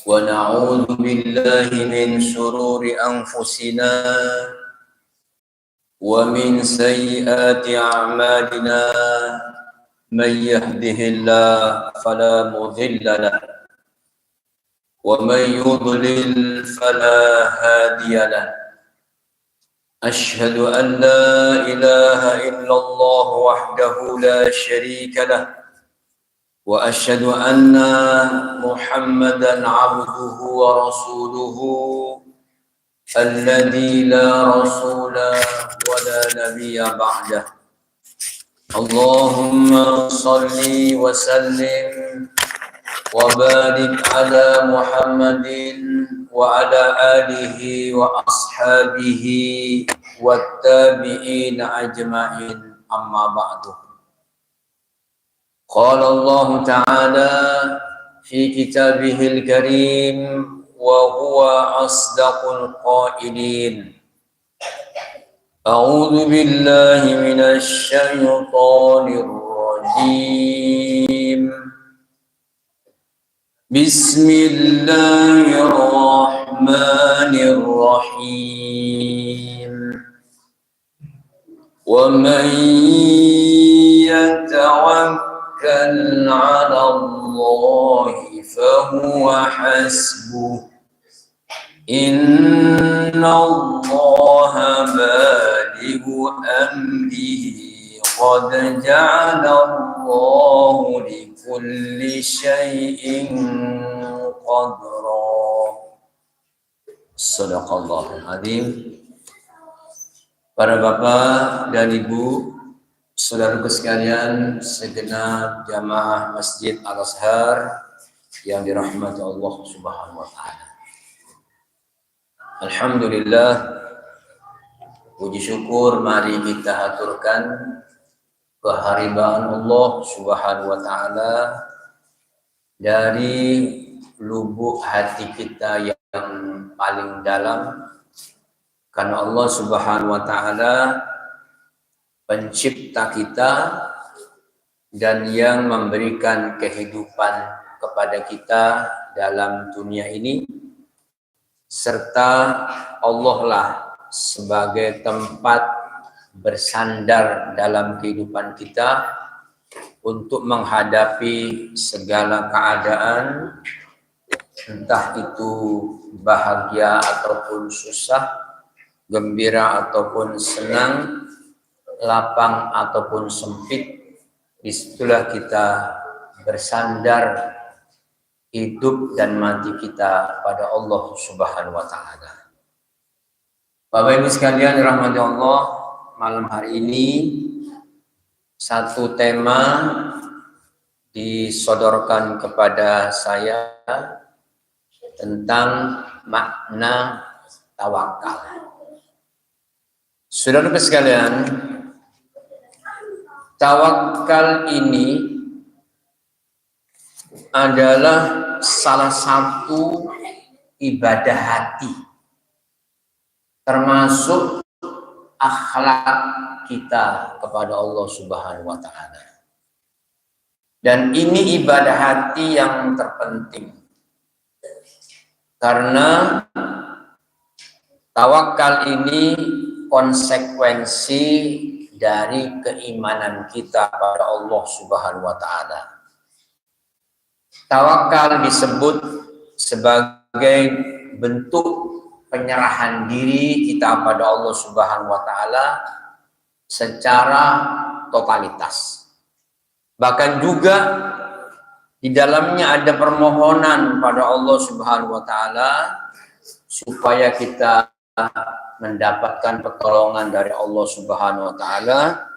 ونعوذ بالله من شرور أنفسنا ومن سيئات أعمالنا من يهده الله فلا مضل له ومن يضلل فلا هادي له. أشهد أن لا إله إلا الله وحده لا شريك له وأشهد أن محمدا عبده ورسوله الذي لا رسول ولا نبي بعده. اللهم صل وسلم وبارك على محمد وعلى آله وأصحابه والتابعين أجمعين. أما بعد. قال الله تعالى في كتابه الكريم وهو أصدق القائلين: أعوذ بالله من الشيطان الرجيم. بسم الله الرحمن الرحيم. ومن يتوكل على الله فهو حسبه إن الله بالغ أمره قد جعل الله لكل شيء قدرا. Sadaqallahul Azim. Para bapak dan ibu, saudaraku sekalian, segenap jamaah Masjid Al-Azhar yang dirahmati Allah Subhanahu wa taala. Alhamdulillah, puji syukur mari kita haturkan keharibaan Allah Subhanahu wa taala dari lubuk hati kita yang paling dalam, karena Allah Subhanahu wa taala pencipta kita dan yang memberikan kehidupan kepada kita dalam dunia ini, serta Allah lah sebagai tempat bersandar dalam kehidupan kita untuk menghadapi segala keadaan, entah itu bahagia ataupun susah, gembira ataupun senang, lapang ataupun sempit. Disitulah kita bersandar hidup dan mati kita pada Allah Subhanahu wa taala. Bapak Ibu sekalian dirahmati Allah, malam hari ini satu tema disodorkan kepada saya tentang makna tawakal. Saudara sekalian, tawakal ini adalah salah satu ibadah hati, termasuk akhlak kita kepada Allah Subhanahu wa taala. Dan ini ibadah hati yang terpenting, karena tawakal ini konsekuensi dari keimanan kita pada Allah Subhanahu wa taala. Tawakal disebut sebagai bentuk penyerahan diri kita pada Allah Subhanahu wa taala secara totalitas. Bahkan juga di dalamnya ada permohonan pada Allah Subhanahu wa taala supaya kita mendapatkan pertolongan dari Allah Subhanahu wa taala,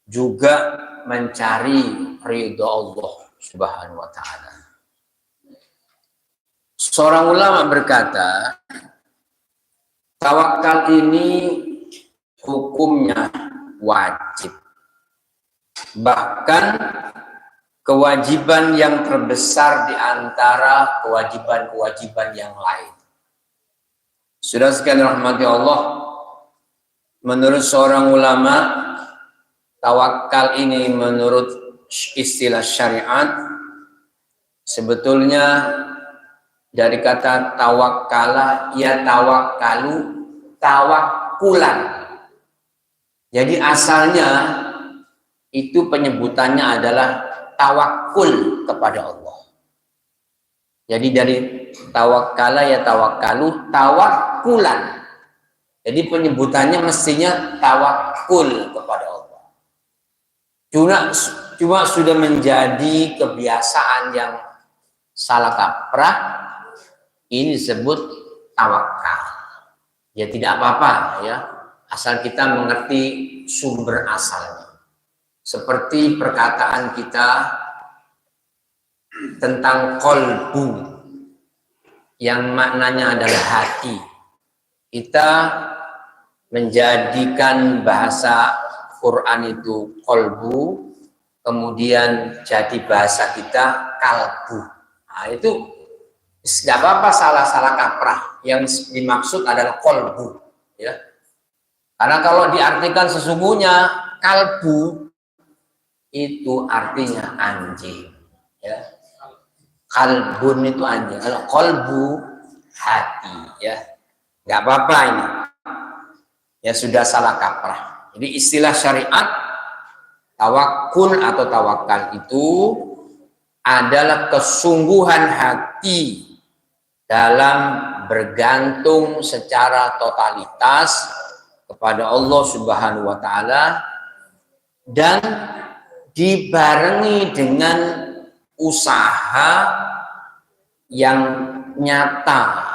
juga mencari ridha Allah Subhanahu wa taala. Seorang ulama berkata, tawakal ini hukumnya wajib. Bahkan kewajiban yang terbesar di antara kewajiban-kewajiban yang lain. Sudah sekalian rahmati Allah, menurut seorang ulama, tawakal ini menurut istilah syariat sebetulnya dari kata tawakkala, ya tawakkalu, tawakkulan. Jadi asalnya itu penyebutannya adalah tawakkul kepada Allah. Jadi dari tawakkala ya tawakkalu, tawakkulan. Jadi penyebutannya mestinya tawakkul kepada Allah. Cuma sudah menjadi kebiasaan yang salah kaprah, ini disebut tawakal. Ya tidak apa-apa ya, asal kita mengerti sumber asalnya. Seperti perkataan kita tentang qalbu yang maknanya adalah hati. Kita menjadikan bahasa Quran itu qalbu, kemudian jadi bahasa kita kalbu. Nah, itu tidak apa-apa, salah kaprah. Yang dimaksud adalah qalbu, ya. Karena kalau diartikan sesungguhnya kalbu itu artinya anjing, ya. Kalbun itu anjing, kalau qalbu hati, ya. Nggak apa-apa ini. Ya sudah salah kaprah. Jadi istilah syariat tawakkul atau tawakal itu adalah kesungguhan hati dalam bergantung secara totalitas kepada Allah Subhanahu wa taala dan dibarengi dengan usaha yang nyata,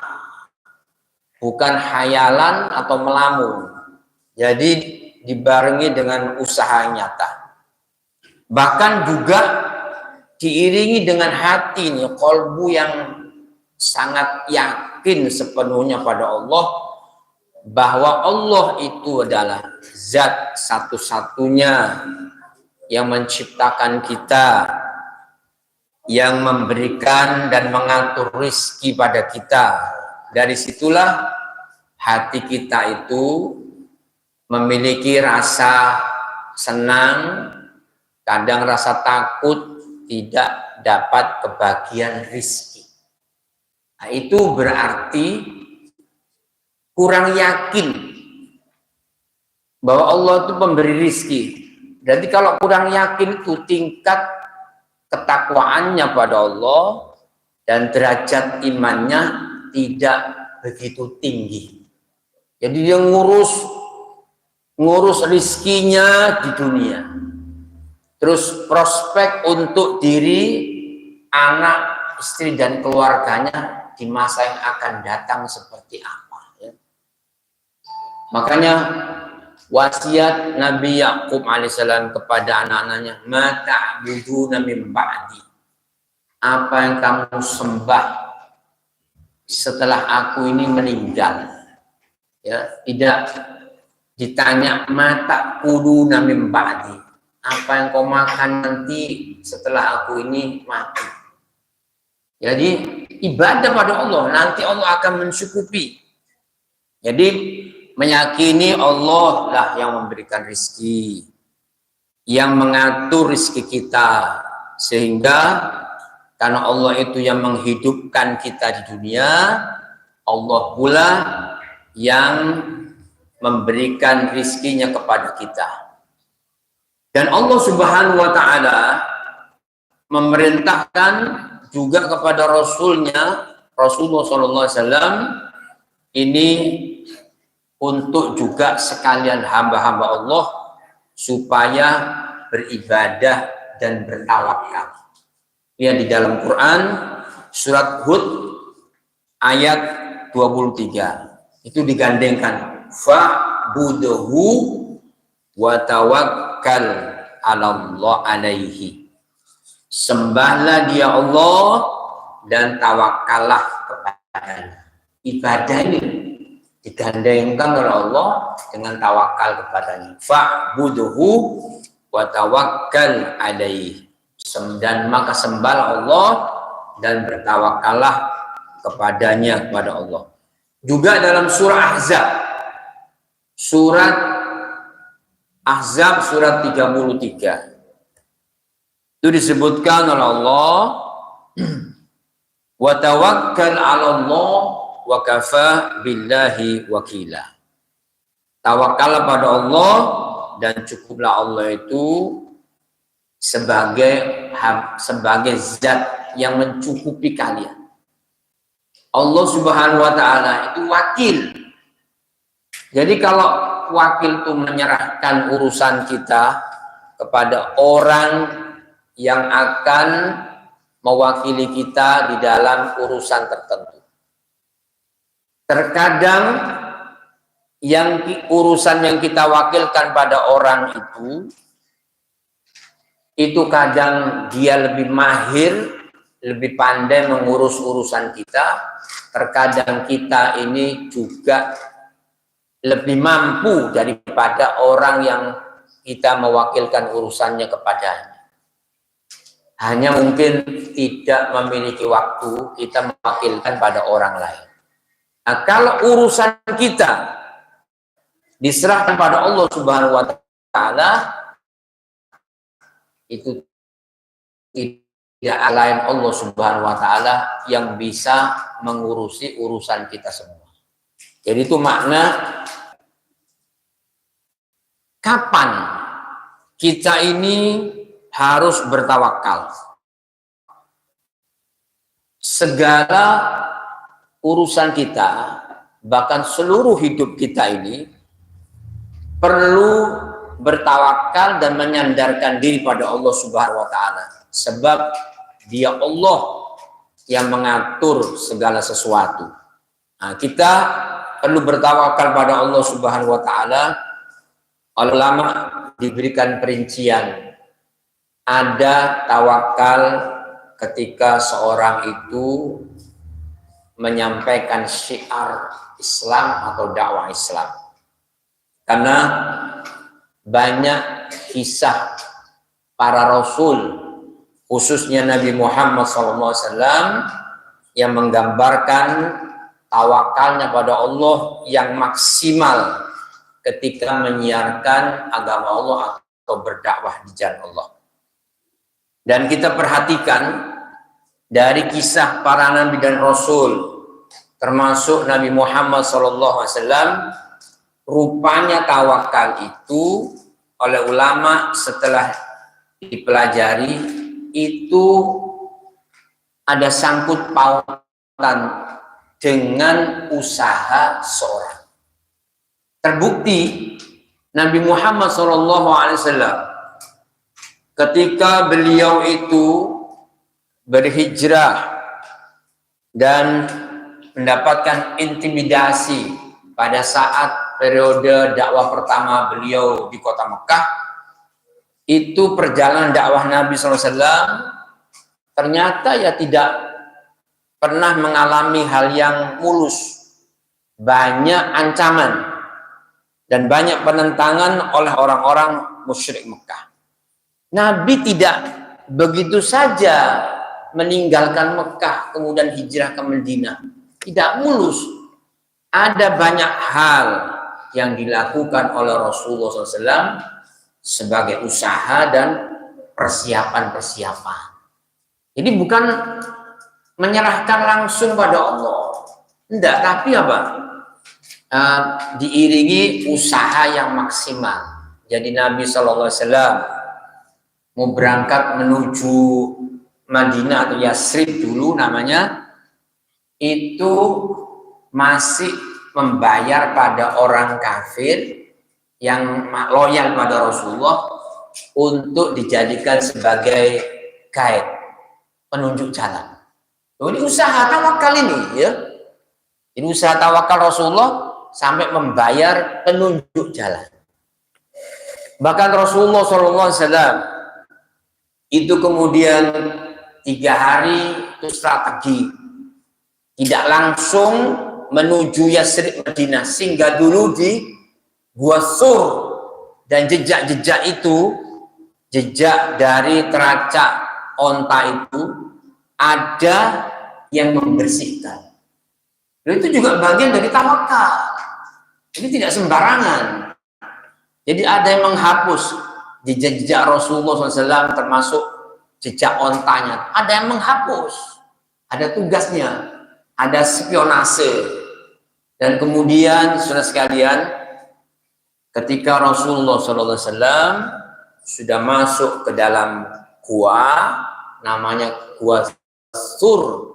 bukan hayalan atau melamun. Jadi dibarengi dengan usaha nyata. Bahkan juga diiringi dengan hati nih, qalbu yang sangat yakin sepenuhnya pada Allah, bahwa Allah itu adalah zat satu-satunya yang menciptakan kita, yang memberikan dan mengatur rezeki pada kita. Dari situlah hati kita itu memiliki rasa senang, kadang rasa takut tidak dapat kebagian rezeki. Nah, itu berarti kurang yakin bahwa Allah itu pemberi rezeki. Jadi kalau kurang yakin itu tingkat ketakwaannya pada Allah dan derajat imannya tidak begitu tinggi. Jadi dia ngurus rizkinya di dunia, terus prospek untuk diri, anak, istri dan keluarganya di masa yang akan datang seperti apa, ya. Makanya wasiat Nabi Yakub alaihissalam kepada anak-anaknya, ma ta'buduna min ba'di, apa yang kamu sembah setelah aku ini meninggal, ya. Tidak ditanya mata kudu namim ba'di, apa yang kau makan nanti setelah aku ini mati. Jadi ibadah pada Allah, nanti Allah akan mencukupi. Jadi meyakini Allah lah yang memberikan rezeki, yang mengatur rezeki kita, sehingga karena Allah itu yang menghidupkan kita di dunia, Allah pula yang memberikan rizkinya kepada kita. Dan Allah Subhanahu wa ta'ala memerintahkan juga kepada Rasulnya, Rasulullah SAW, ini untuk juga sekalian hamba-hamba Allah supaya beribadah dan bertawakal. Ya, di dalam Quran surat Hud ayat 23 itu digandengkan fa'budhu wa tawakkal 'ala Allah alaihi, sembahlah dia Allah dan tawakallah kepadanya. Ibadah ini digandengkan oleh Allah dengan tawakal kepadanya. Fa'budhu wa tawakkal alaihi, dan maka sembahlah Allah dan bertawakallah kepadanya, kepada Allah. Juga dalam surah Ahzab surat 33 itu disebutkan oleh Allah Wa tawakkal 'ala Allah wa kafa billahi wakila. Tawakallah pada Allah dan cukuplah Allah itu sebagai zat yang mencukupi kalian. Allah Subhanahu wa taala itu wakil. Jadi kalau wakil itu menyerahkan urusan kita kepada orang yang akan mewakili kita di dalam urusan tertentu. Terkadang urusan yang kita wakilkan pada orang itu kadang dia lebih mahir, lebih pandai mengurus urusan kita. Terkadang kita ini juga lebih mampu daripada orang yang kita mewakilkan urusannya kepadanya. Hanya mungkin tidak memiliki waktu kita mewakilkan pada orang lain. Nah, kalau urusan kita diserahkan pada Allah Subhanahu wa taala, itu tidak lain Allah Subhanahu wa taala yang bisa mengurusi urusan kita semua. Jadi itu makna kapan kita ini harus bertawakal. Segala urusan kita, bahkan seluruh hidup kita ini perlu bertawakal dan menyandarkan diri pada Allah Subhanahu wa taala. Sebab Dia Allah yang mengatur segala sesuatu. Nah, kita perlu bertawakal pada Allah Subhanahu wa taala. Ulama diberikan perincian. Ada tawakal ketika seorang itu menyampaikan syiar Islam atau dakwah Islam. Karena banyak kisah para rasul, khususnya Nabi Muhammad SAW, yang menggambarkan tawakalnya pada Allah yang maksimal ketika menyiarkan agama Allah atau berdakwah di jalan Allah. Dan kita perhatikan dari kisah para nabi dan rasul, termasuk Nabi Muhammad SAW, rupanya tawakal itu oleh ulama setelah dipelajari itu ada sangkut pautan dengan usaha seorang. Terbukti Nabi Muhammad SAW ketika beliau itu berhijrah dan mendapatkan intimidasi pada saat periode dakwah pertama beliau di kota Mekah, itu perjalanan dakwah Nabi SAW ternyata ya tidak pernah mengalami hal yang mulus. Banyak ancaman dan banyak penentangan oleh orang-orang musyrik Mekah. Nabi tidak begitu saja meninggalkan Mekah kemudian hijrah ke Madinah. Tidak mulus. Ada banyak hal yang dilakukan oleh Rasulullah SAW sebagai usaha dan persiapan-persiapan. Jadi bukan menyerahkan langsung pada Allah. Tidak, tapi apa? Diiringi usaha yang maksimal. Jadi Nabi SAW mau berangkat menuju Madinah atau Yasrib dulu namanya, itu masih membayar pada orang kafir yang loyal pada Rasulullah untuk dijadikan sebagai guide, penunjuk jalan. Ini usaha tawakal ini, ya. Ini usaha tawakal Rasulullah sampai membayar penunjuk jalan. Bahkan Rasulullah SAW itu kemudian 3 hari itu strategi, tidak langsung menuju Yasrib Madinah, singgah dulu di Gua Sur, dan jejak-jejak itu, jejak dari teracak onta itu ada yang membersihkan. Dan itu juga bagian dari tawakal. Ini tidak sembarangan. Jadi ada yang menghapus jejak-jejak Rasulullah SAW, termasuk jejak ontanya. Ada yang menghapus. ada tugasnya, ada spionase. Dan kemudian saudara sekalian, ketika Rasulullah SAW sudah masuk ke dalam gua, namanya Gua Sur,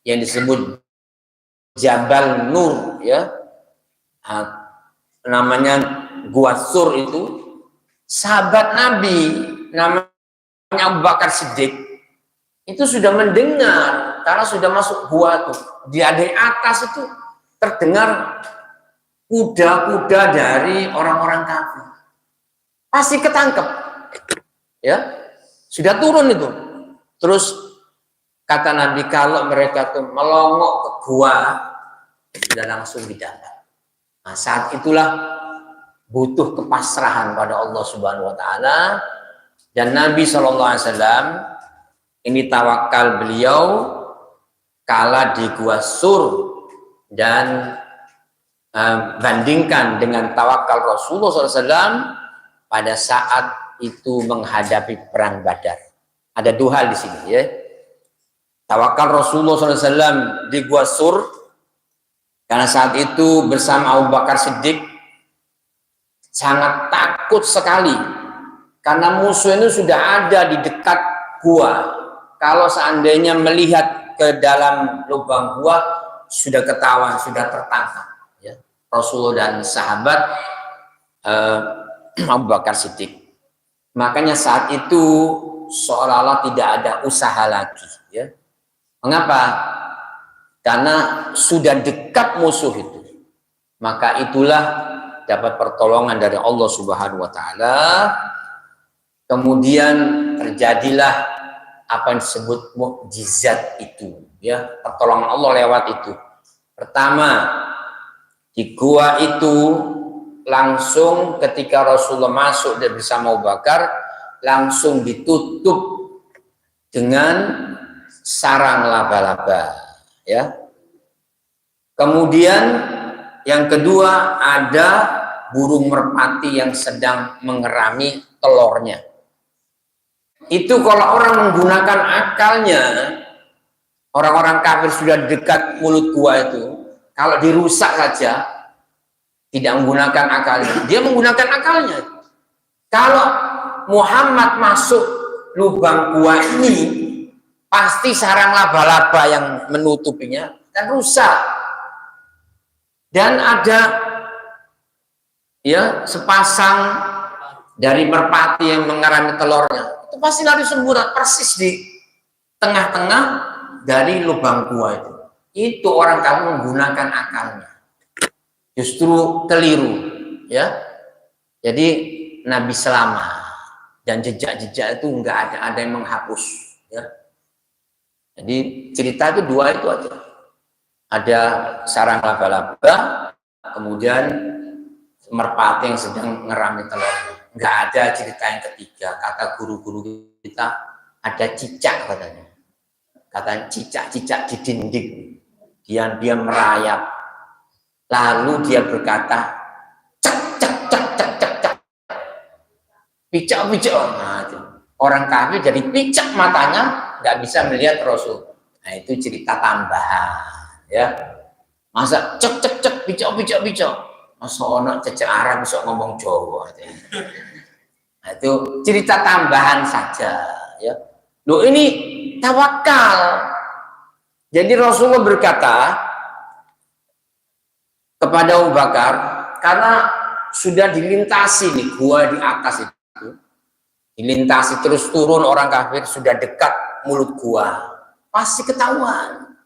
yang disebut Jabal Nur, ya, namanya Gua Sur itu, sahabat Nabi namanya Abu Bakar Siddiq itu sudah mendengar, karena sudah masuk gua tuh, di atas itu terdengar kuda-kuda dari orang-orang kafir, pasti ketangkep, ya, sudah turun itu. Terus kata Nabi, kalau mereka tuh melongok ke gua, sudah langsung didapat. Nah, saat itulah butuh kepasrahan pada Allah Subhanahu Wa Taala, dan Nabi SAW ini tawakal beliau kala di Gua Sur, dan bandingkan dengan tawakal Rasulullah SAW pada saat itu menghadapi perang Badar. Ada dua hal di sini, ya. Tawakal Rasulullah SAW di Gua Sur karena saat itu bersama Abu Bakar Siddiq sangat takut sekali karena musuh ini sudah ada di dekat gua. Kalau seandainya melihat ke dalam lubang gua, sudah ketahuan, sudah tertangkap, ya, Rasulullah dan sahabat Abu Bakar Siddiq. Makanya saat itu seolah-olah tidak ada usaha lagi, ya. Mengapa? Karena sudah dekat musuh itu. Maka itulah dapat pertolongan dari Allah Subhanahu Wa Taala. Kemudian terjadilah apa yang disebut mukjizat itu, ya, pertolongan Allah lewat itu. Pertama, di gua itu langsung ketika Rasulullah masuk dan bersama Abu Bakar, langsung ditutup dengan sarang laba-laba, ya. Kemudian yang kedua, ada burung merpati yang sedang mengerami telurnya. Itu kalau orang menggunakan akalnya, orang-orang kafir sudah dekat mulut gua itu, kalau dirusak saja, tidak menggunakan akalnya, dia menggunakan akalnya. Kalau Muhammad masuk lubang gua ini, pasti sarang laba-laba yang menutupinya dan rusak. Dan ada, ya, sepasang dari merpati yang mengerami telurnya, itu pasti lari semburat persis di tengah-tengah dari lubang gua itu. Itu orang kamu menggunakan akalnya, justru keliru, ya. Jadi Nabi selamat dan jejak-jejak itu enggak ada yang menghapus, ya. Jadi cerita itu dua itu aja. Ada sarang laba-laba, kemudian merpati yang sedang ngerami telurnya. Nggak ada cerita yang ketiga. Kata guru-guru kita, ada cicak katanya. Katanya cicak-cicak di dinding. Dia merayap. Lalu dia berkata, cek, cek, cek, cek, cek, cek. Picak-picak. Nah, orang kafir jadi picak matanya, nggak bisa melihat Rasul. Nah, itu cerita tambahan, ya. Masa cek, cek, cek, picak, picak, picak. Masa orang cecek Arab bisa ngomong Jawa. Nah, itu cerita tambahan saja, ya. Loh, ini tawakal. Jadi Rasulullah berkata kepada Abu Bakar, karena sudah dilintasi nih gua di atas itu, dilintasi terus turun orang kafir, sudah dekat mulut gua, pasti ketahuan.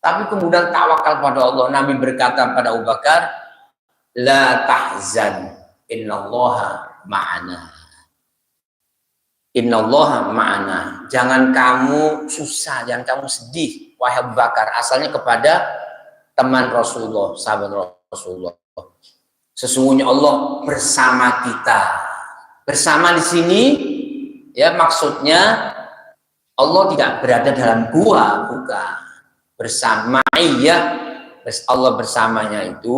Tapi kemudian tawakal pada Allah. Nabi berkata pada Abu Bakar, la tahzan, innallaha ma'ana. Innallaha ma'ana. Jangan kamu susah, jangan kamu sedih, wahai Abu Bakar. Asalnya kepada teman Rasulullah, sahabat Rasulullah. Sesungguhnya Allah bersama kita. Bersama di sini, ya, maksudnya Allah tidak berada dalam gua, bukan. Bersama, ya, Allah bersamanya itu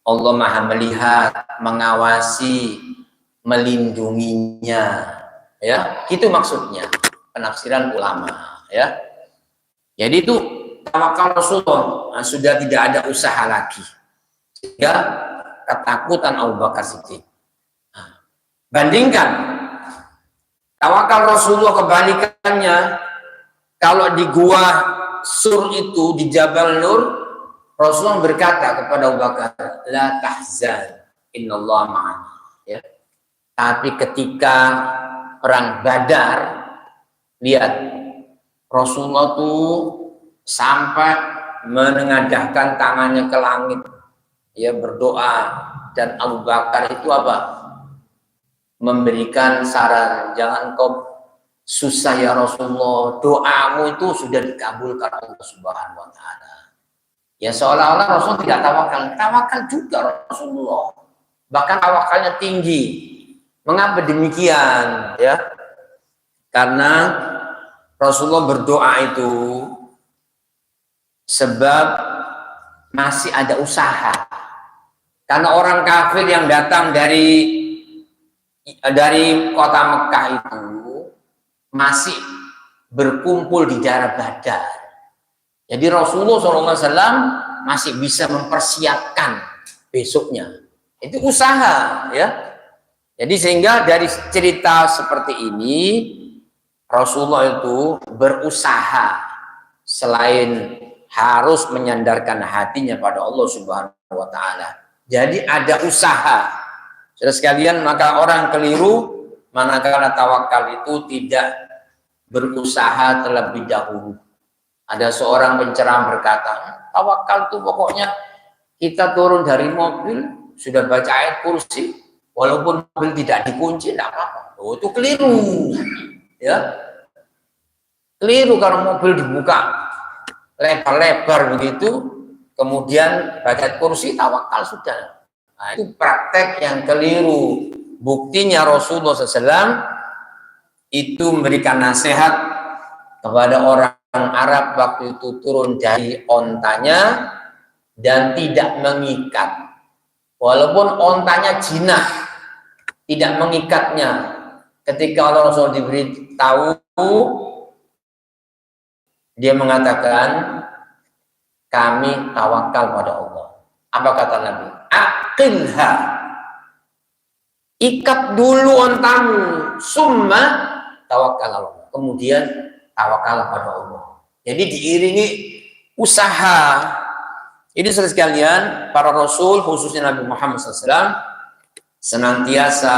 Allah Maha melihat, mengawasi, melindunginya, ya, itu maksudnya penafsiran ulama, ya. Jadi itu tawakal Rasulullah, sudah tidak ada usaha lagi. Sehingga ketakutan Abu Bakar Siddiq. Bandingkan tawakal Rasulullah, kebalikannya, kalau di gua Sur itu, di Jabal Nur, Rasulullah berkata kepada Abu Bakar, la tahzan, innallaha ma'ana. Ya. Tapi ketika perang Badar, lihat Rasulullah tuh sampai menengadahkan tangannya ke langit, ya, berdoa, dan Abu Bakar itu apa? Memberikan saran, jangan kau susah ya Rasulullah, doamu itu sudah dikabulkan Allah Subhanahu wa Ta'ala. Ya, seolah-olah Rasul tidak tawakal juga Rasulullah, bahkan tawakalnya tinggi. Mengapa demikian? Ya, karena Rasulullah berdoa itu sebab masih ada usaha. Karena orang kafir yang datang dari kota Mekah itu masih berkumpul di daerah Badar. Jadi Rasulullah SAW masih bisa mempersiapkan besoknya. Itu usaha, ya. Jadi sehingga dari cerita seperti ini, Rasulullah itu berusaha selain harus menyandarkan hatinya pada Allah Subhanahu wa Ta'ala. Jadi ada usaha. Saudara sekalian, maka orang keliru manakala tawakal itu tidak berusaha terlebih dahulu. Ada seorang penceramah berkata, tawakal itu pokoknya kita turun dari mobil sudah baca ayat kursi, walaupun mobil tidak dikunci tidak apa-apa. Oh, itu keliru. Ya. Keliru kalau mobil dibuka lebar-lebar begitu, kemudian baca kursi tawakal sudah. Nah, itu praktek yang keliru. Buktinya Rasulullah SAW itu memberikan nasihat kepada orang Arab waktu itu turun dari ontanya dan tidak mengikat. Walaupun ontanya jinak, tidak mengikatnya. Ketika Allah Rasul diberitahu, dia mengatakan, kami tawakal pada Allah. Apa kata Nabi? Aqilha, ikat dulu ontamu, summa tawakal Allah. Kemudian tawakal pada Allah. Jadi diiringi usaha. Ini saudara sekalian, para Rasul khususnya Nabi Muhammad SAW senantiasa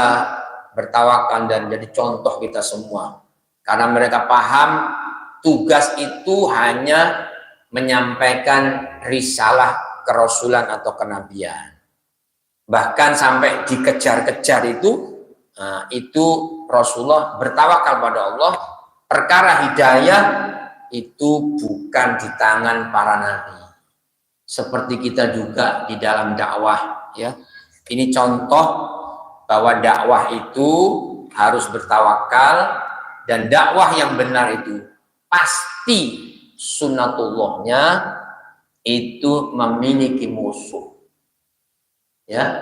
bertawakal dan jadi contoh kita semua. Karena mereka paham tugas itu hanya menyampaikan risalah kerasulan atau kenabian. Bahkan sampai dikejar-kejar itu Rasulullah bertawakal pada Allah. Perkara hidayah itu bukan di tangan para nabi. Seperti kita juga di dalam dakwah, ya. Ini contoh bahwa dakwah itu harus bertawakal, dan dakwah yang benar itu pasti sunnatullahnya itu memiliki musuh. Ya.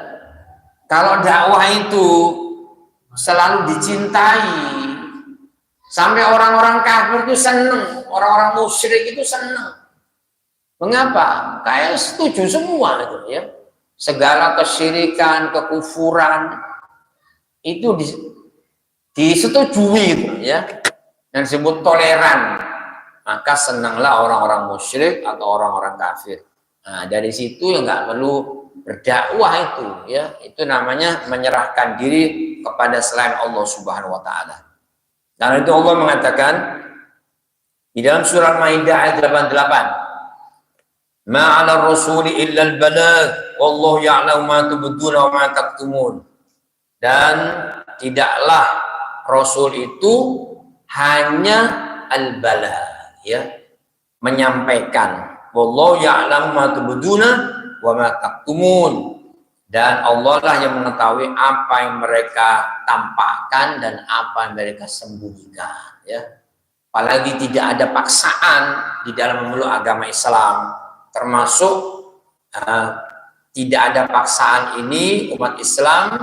Kalau dakwah itu selalu dicintai, sampai orang-orang kafir itu senang, orang-orang musyrik itu senang. Mengapa? Kayak setuju semua itu, ya. Segala kesyirikan, kekufuran itu disetujui gitu, ya. Dan disebut toleran. Maka senanglah orang-orang musyrik atau orang-orang kafir. Nah, dari situ ya nggak perlu berdakwah itu, ya. Itu namanya menyerahkan diri kepada selain Allah Subhanahu wa Ta'ala. Karena itu Allah mengatakan di dalam surah Maidah ayat 88, ma'ala rasuli illa al-balagh wallahu ya'lamu ma tubduna wa ma taktumun. Dan tidaklah Rasul itu hanya al-balagh, ya, menyampaikan. Wallahu ya'lamu ma tubduna wa ma taktumun. Dan Allah lah yang mengetahui apa yang mereka tampakkan dan apa yang mereka sembunyikan, ya. Apalagi tidak ada paksaan di dalam memeluk agama Islam. Termasuk tidak ada paksaan ini, umat Islam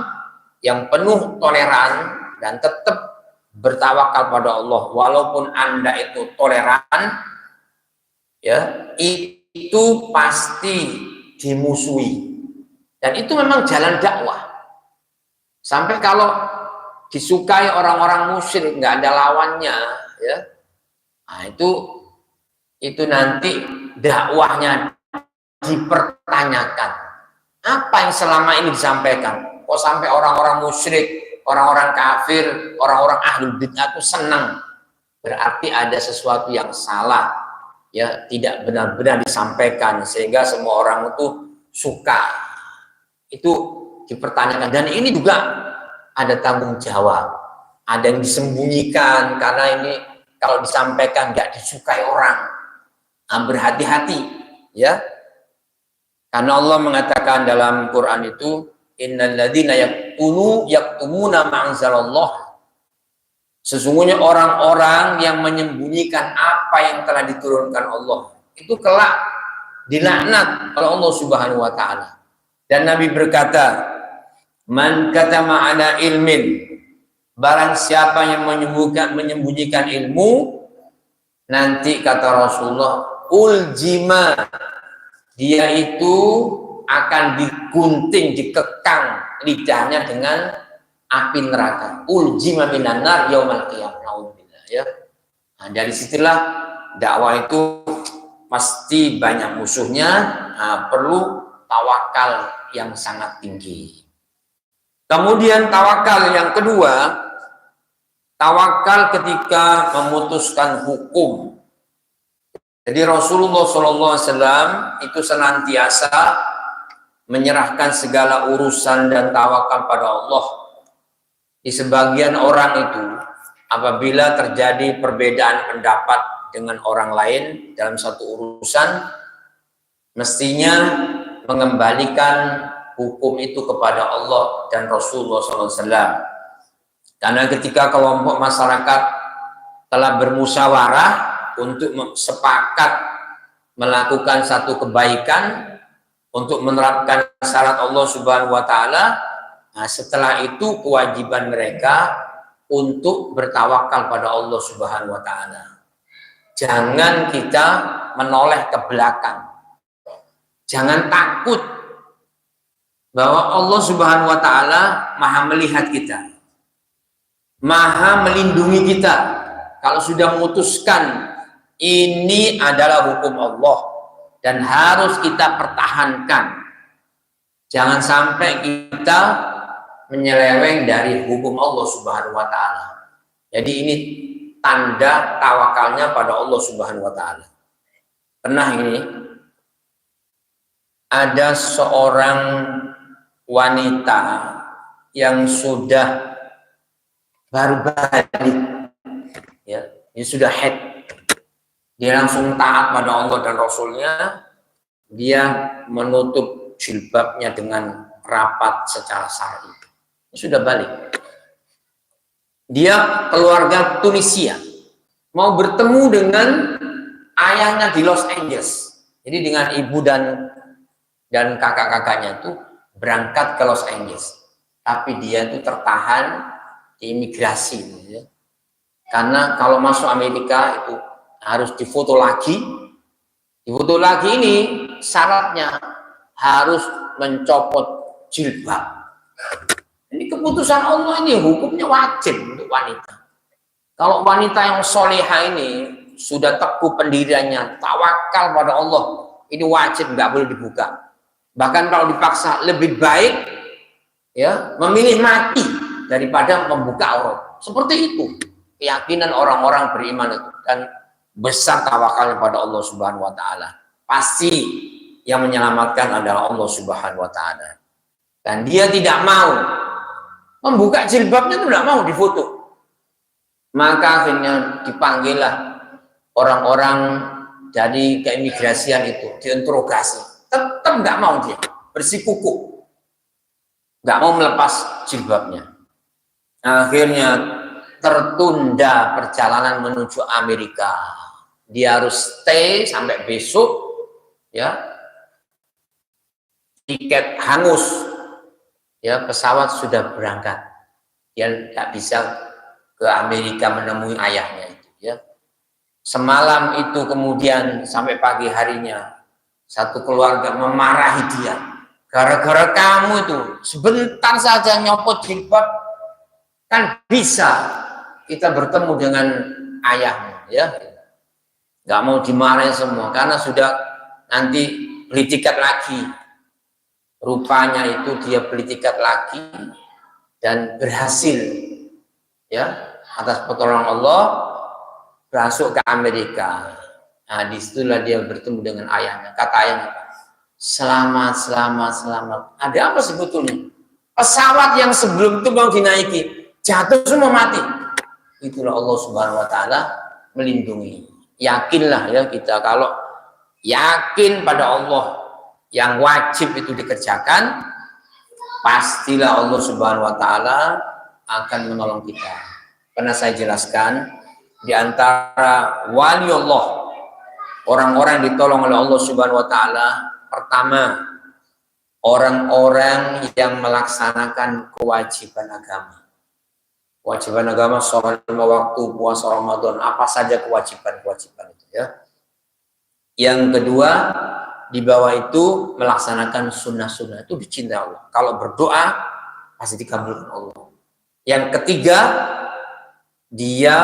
yang penuh toleran dan tetap bertawakal pada Allah. Walaupun Anda itu toleran, ya, itu pasti dimusuhi. Dan itu memang jalan dakwah. Sampai kalau disukai orang-orang musyrik, nggak ada lawannya, ya. Nah, itu nanti dakwahnya dipertanyakan. Apa yang selama ini disampaikan? Kok sampai orang-orang musyrik, orang-orang kafir, orang-orang ahlul bid'ah itu senang? Berarti ada sesuatu yang salah, ya, tidak benar-benar disampaikan sehingga semua orang itu suka. Itu dipertanyakan. Dan ini juga ada tanggung jawab, ada yang disembunyikan karena ini kalau disampaikan nggak disukai orang. Nah, berhati-hati, ya, karena Allah mengatakan dalam Quran itu, innal ladzina yaktumuna ma anzalallah, sesungguhnya orang-orang yang menyembunyikan apa yang telah diturunkan Allah itu kelak dilaknat oleh Allah Subhanahu wa taala. Dan Nabi berkata, man katama ala ilmin, barang siapa yang menyembunyikan ilmu, nanti kata Rasulullah, uljima, dia itu akan digunting, dikekang lidahnya dengan api neraka. Uljima minan nar yaumal qiyamah, ya. Nah, dari situlah dakwah itu pasti banyak musuhnya. Nah, perlu tawakal yang sangat tinggi. Kemudian tawakal yang kedua, tawakal ketika memutuskan hukum. Jadi Rasulullah SAW itu senantiasa menyerahkan segala urusan dan tawakal pada Allah. Di sebagian orang itu, apabila terjadi perbedaan pendapat dengan orang lain dalam satu urusan, mestinya mengembalikan hukum itu kepada Allah dan Rasulullah SAW. Karena ketika kelompok masyarakat telah bermusyawarah untuk sepakat melakukan satu kebaikan, untuk menerapkan syarat Allah Subhanahu wa taala, nah setelah itu kewajiban mereka untuk bertawakal pada Allah Subhanahu wa taala. Jangan kita menoleh ke belakang. Jangan takut bahwa Allah Subhanahu wa taala Maha melihat kita, Maha melindungi kita. Kalau sudah memutuskan ini adalah hukum Allah dan harus kita pertahankan. Jangan sampai kita menyeleweng dari hukum Allah Subhanahu wa taala. Jadi ini tanda tawakalnya pada Allah Subhanahu wa taala. Pernah ini ada seorang wanita yang sudah baru balik, ya, ini sudah haid, dia langsung taat pada Allah dan Rasulnya, dia menutup jilbabnya dengan rapat secara syar'i, sudah balik. Dia keluarga Tunisia, mau bertemu dengan ayahnya di Los Angeles, jadi dengan ibu dan kakak-kakaknya itu berangkat ke Los Angeles, tapi dia itu tertahan di imigrasi, ya. Karena kalau masuk Amerika itu harus difoto lagi. Difoto lagi ini syaratnya harus mencopot jilbab. Ini keputusan Allah, ini hukumnya wajib untuk wanita. Kalau wanita yang soleha ini sudah teguh pendiriannya, tawakal pada Allah, ini wajib, nggak boleh dibuka. Bahkan kalau dipaksa lebih baik, ya, memilih mati daripada membuka aurat. Seperti itu keyakinan orang-orang beriman itu, dan besar tawakalnya pada Allah Subhanahu wa taala. Pasti yang menyelamatkan adalah Allah Subhanahu wa taala. Dan dia tidak mau membuka jilbabnya, itu tidak mau difoto. Maka akhirnya dipanggillah orang-orang dari keimigrasian itu, diinterogasi. Tetap nggak mau dia, bersikukuh, nggak mau melepas jilbabnya. Akhirnya tertunda perjalanan menuju Amerika. Dia harus stay sampai besok, ya. Tiket hangus, ya, pesawat sudah berangkat. Dia nggak bisa ke Amerika menemui ayahnya itu, ya. semalam itu kemudian sampai pagi harinya satu keluarga memarahi dia gara-gara kamu itu sebentar saja nyopot jilbab, kan bisa kita bertemu dengan ayahmu, ya nggak mau dimarahin semua karena sudah nanti beli tiket lagi. Rupanya itu dia beli tiket lagi dan berhasil, ya atas pertolongan Allah masuk ke Amerika. Nah, disitulah dia bertemu dengan ayahnya. Kata ayahnya, selamat, selamat, selamat. Ada apa sebetulnya? Pesawat yang sebelum itu mau dinaiki jatuh semua mati. Itulah Allah Subhanahu Wa Taala melindungi. Yakinlah ya kita, kalau yakin pada Allah yang wajib itu dikerjakan, pastilah Allah Subhanahu Wa Taala akan menolong kita. Pernah saya jelaskan, di antara wali Allah, orang-orang yang ditolong oleh Allah Subhanahu Wa Taala, pertama orang-orang yang melaksanakan kewajiban agama. Kewajiban agama, sholat 5 waktu, puasa Ramadan, apa saja kewajiban-kewajiban itu, ya. Yang kedua, di bawah itu melaksanakan sunnah-sunnah, itu dicintai Allah. Kalau berdoa pasti dikabulkan Allah. Yang ketiga, dia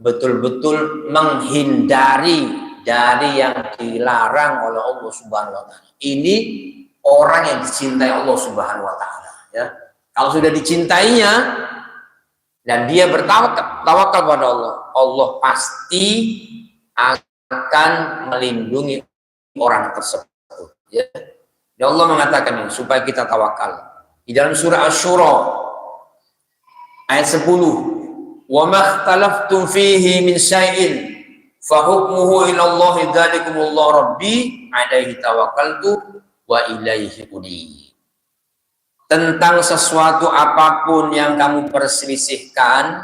betul-betul menghindari dari yang dilarang oleh Allah Subhanahu Wa Taala. Ini orang yang dicintai Allah Subhanahu Wa Taala, ya. Kalau sudah dicintainya dan dia bertawakal pada Allah, Allah pasti akan melindungi orang tersebut, ya. Dan Allah mengatakan ini supaya kita tawakal. Di dalam surah Asy-Syura ayat 10, "Wa makhtalaftum fihi min syai'in fa hukmuhu ila Allah dzalikumullahu rabbi alaihi tawakkaltu wa ilaihi unib." Tentang sesuatu apapun yang kamu perselisihkan,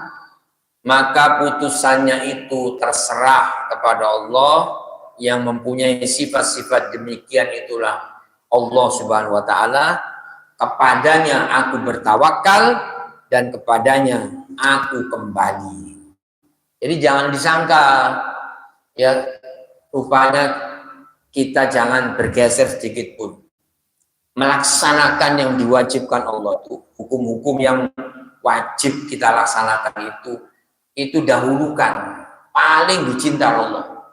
maka putusannya itu terserah kepada Allah yang mempunyai sifat-sifat demikian. Itulah Allah Subhanahu Wa Taala, kepadanya aku bertawakal dan kepadanya aku kembali. Jadi jangan disangka, ya rupanya kita jangan bergeser sedikit pun. Melaksanakan yang diwajibkan Allah itu, hukum-hukum yang wajib kita laksanakan itu dahulukan, paling dicinta Allah.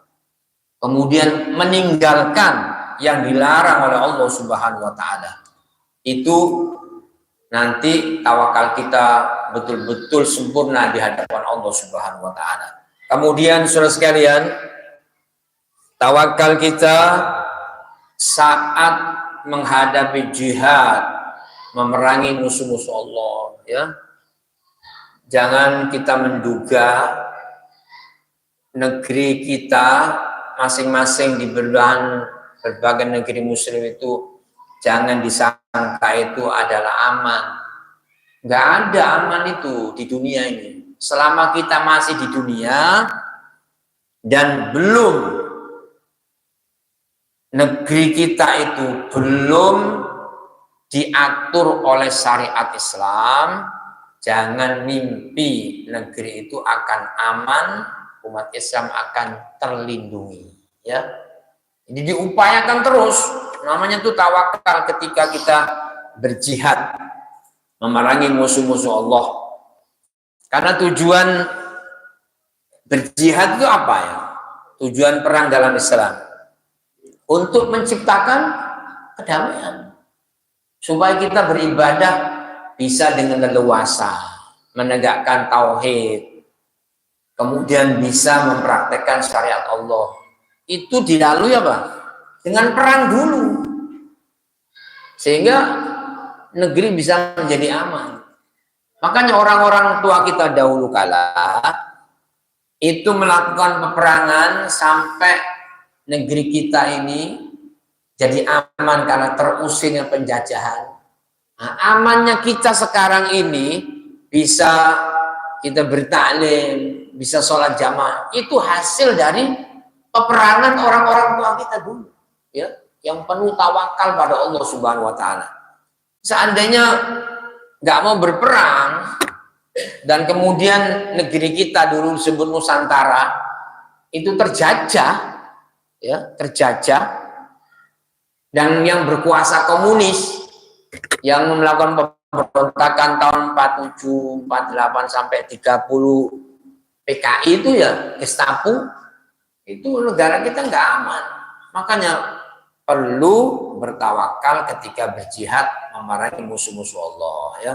Kemudian meninggalkan yang dilarang oleh Allah Subhanahu Wa Taala. Itu nanti tawakal kita betul-betul sempurna di hadapan Allah Subhanahu Wa Taala. Kemudian saudara sekalian, tawakal kita saat menghadapi jihad, memerangi musuh-musuh Allah, ya. Jangan kita menduga negeri kita masing-masing di berbagai negeri muslim itu, jangan disangka itu adalah aman. Nggak ada aman itu di dunia ini. Selama kita masih di dunia dan belum negeri kita itu belum diatur oleh syariat Islam, jangan mimpi negeri itu akan aman, umat Islam akan terlindungi, ya. Jadi diupayakan terus, namanya itu tawakal ketika kita berjihad memerangi musuh-musuh Allah. Karena tujuan berjihad itu apa, ya? Tujuan perang dalam Islam untuk menciptakan kedamaian, supaya kita beribadah bisa dengan leluasa, menegakkan tauhid, kemudian bisa mempraktekkan syariat Allah. Itu dilalui apa? Dengan perang dulu, sehingga negeri bisa menjadi aman. Makanya orang-orang tua kita dahulu kala itu melakukan peperangan sampai negeri kita ini jadi aman karena terusirnya penjajahan. Nah, amannya kita sekarang ini bisa kita bertaklim, bisa sholat jamaah, itu hasil dari peperangan orang-orang tua kita dulu, ya, yang penuh tawakal pada Allah Subhanahu Wa Taala. Seandainya nggak mau berperang dan kemudian negeri kita dulu disebut Nusantara, itu terjajah, ya, terjajah, dan yang berkuasa komunis yang melakukan pemberontakan tahun 47, 48 sampai 30 PKI itu ya Gestapo, itu negara kita nggak aman. Makanya perlu bertawakal ketika berjihad memerangi musuh-musuh Allah, ya.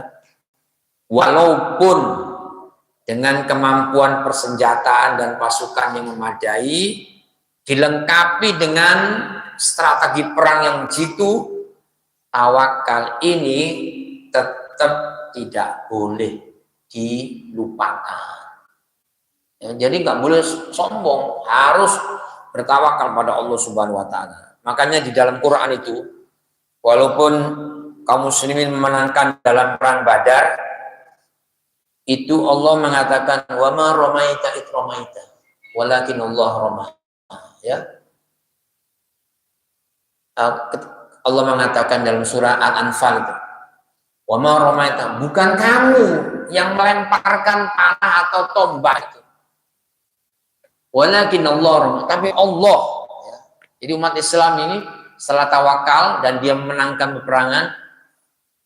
Walaupun dengan kemampuan persenjataan dan pasukan yang memadai, dilengkapi dengan strategi perang yang jitu, tawakal ini tetap tidak boleh dilupakan. Ya, jadi nggak boleh sombong, harus bertawakal pada Allah Subhanahu wa Ta'ala. Makanya di dalam Quran itu, walaupun kaum muslimin memenangkan dalam perang Badar, itu Allah mengatakan wa ma ramaita id ramaita walakin Allah rama, ya. Allah mengatakan dalam surah Al-Anfal itu, wa ma ramaita, bukan kamu yang melemparkan panah atau tombak itu, walakin Allah rama, tapi Allah, ya. Jadi umat Islam ini setelah tawakal dan dia memenangkan peperangan,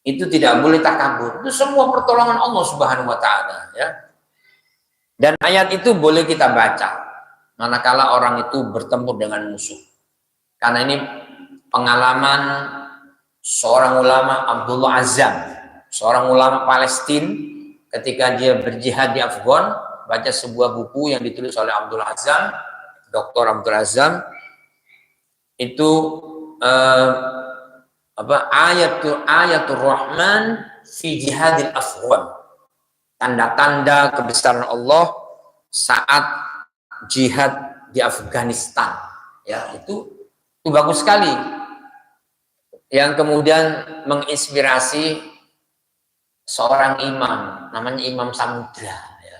itu tidak boleh takabur. Itu semua pertolongan Allah Subhanahu wa Ta'ala, ya. Dan ayat itu boleh kita baca manakala orang itu bertempur dengan musuh. Karena ini pengalaman seorang ulama, Abdullah Azzam, seorang ulama Palestina, ketika dia berjihad di Afgan, baca sebuah buku yang ditulis oleh Abdullah Azzam, Dr. Abdullah Azzam, itu ayatul Rahman fi jihadil Afghan, tanda-tanda kebesaran Allah saat jihad di Afghanistan, ya. Itu bagus sekali, yang kemudian menginspirasi seorang imam namanya Imam Samudra, ya.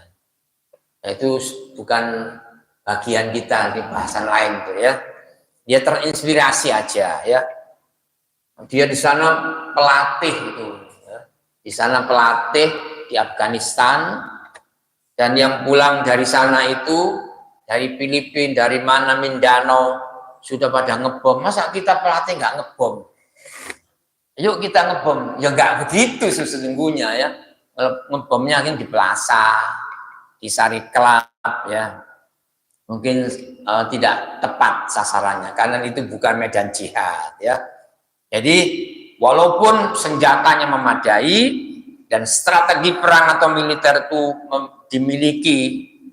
Itu bukan bagian kita di bahasan lain tuh, ya. Dia terinspirasi aja, ya. Dia di sana pelatih itu, ya. Di sana pelatih di Afghanistan, dan yang pulang dari sana itu dari Filipina, dari mana, Mindanao, sudah pada ngebom. Masa kita pelatih nggak ngebom? Yuk kita ngebom. Ya nggak begitu sesungguhnya, ya. Ngebomnya kan di Plaza, di Sari Club, ya. Mungkin tidak tepat sasarannya karena itu bukan medan jihad, ya. Jadi walaupun senjatanya memadai dan strategi perang atau militer itu dimiliki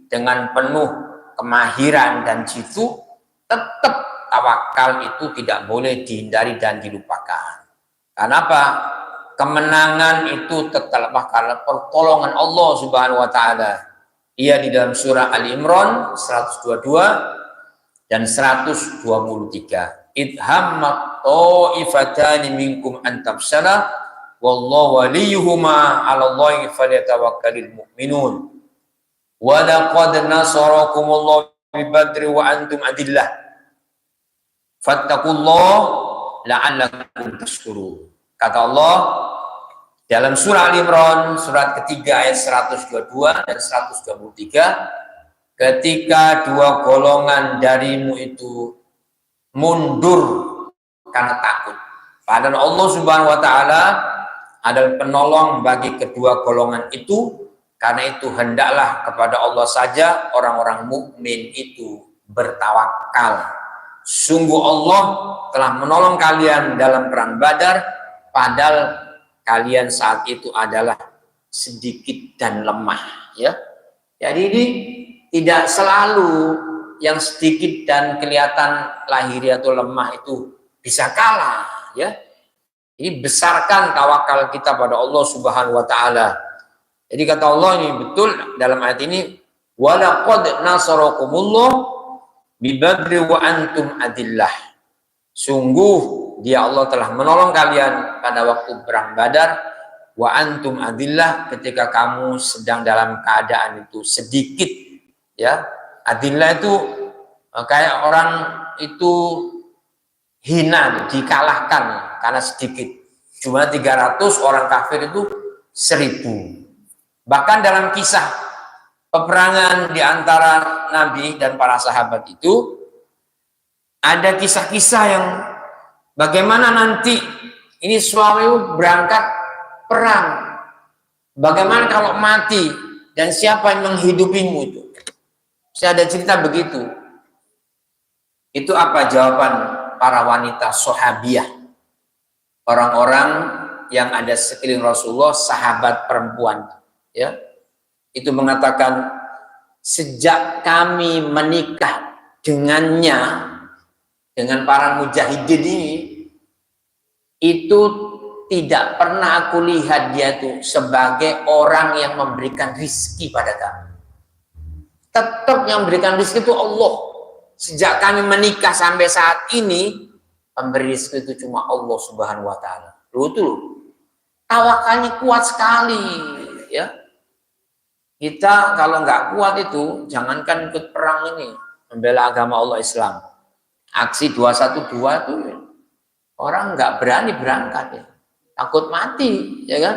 dengan penuh kemahiran dan jitu, tetap tawakal itu tidak boleh dihindari dan dilupakan. Karena apa? Kemenangan itu tetaplah karena pertolongan Allah Subhanahu wa Ta'ala. Ia di dalam surah Ali Imran 122 dan 123. Idhammat ta'ifatani minkum an tafshala wallahu waliyuhuma 'alallahi falyatawakkalul mu'minun. Wa laqad nasarakumullahu bi badri wa antum adillah. Fattaqullaha la'allakum tashkurun. Kata Allah dalam surah Al Imran surat ketiga ayat 122 dan 123, ketika dua golongan darimu itu mundur karena takut, padahal Allah Subhanahu wa Ta'ala adalah penolong bagi kedua golongan itu. Karena itu hendaklah kepada Allah saja orang-orang mukmin itu bertawakal. Sungguh Allah telah menolong kalian dalam perang Badar, padahal kalian saat itu adalah sedikit dan lemah, ya. Jadi ini tidak selalu yang sedikit dan kelihatan lahiriah atau lemah itu bisa kalah, ya. Ini besarkan tawakal kita pada Allah Subhanahu wa Ta'ala. Jadi kata Allah ini betul dalam ayat ini, walaqad nasarakumullah bi badri wa antum adillah. Sungguh dia Allah telah menolong kalian pada waktu perang Badar, wa antum adillah, ketika kamu sedang dalam keadaan itu sedikit, ya. Adillah itu kayak orang itu hina, dikalahkan karena sedikit. Cuma 300, orang kafir itu 1000. Bahkan dalam kisah peperangan di antara Nabi dan para sahabat itu ada kisah-kisah yang bagaimana nanti ini suami berangkat perang, bagaimana kalau mati dan siapa yang menghidupimu itu. Saya ada cerita begitu. Itu apa jawaban para wanita sahabiah, orang-orang yang ada sekeliling Rasulullah, sahabat perempuan, ya, itu mengatakan, sejak kami menikah dengannya, dengan para mujahidin ini, itu tidak pernah aku lihat dia itu sebagai orang yang memberikan rizki pada kami. Tetap yang memberikan rizki itu Allah. Sejak kami menikah sampai saat ini, pemberi rizki itu cuma Allah Subhanahu wa Ta'ala. Tuh, tawakalnya kuat sekali, ya. Kita kalau nggak kuat itu, jangankan ikut perang ini, membela agama Allah Islam. Aksi 212 itu orang nggak berani berangkat, ya. Takut mati, ya kan?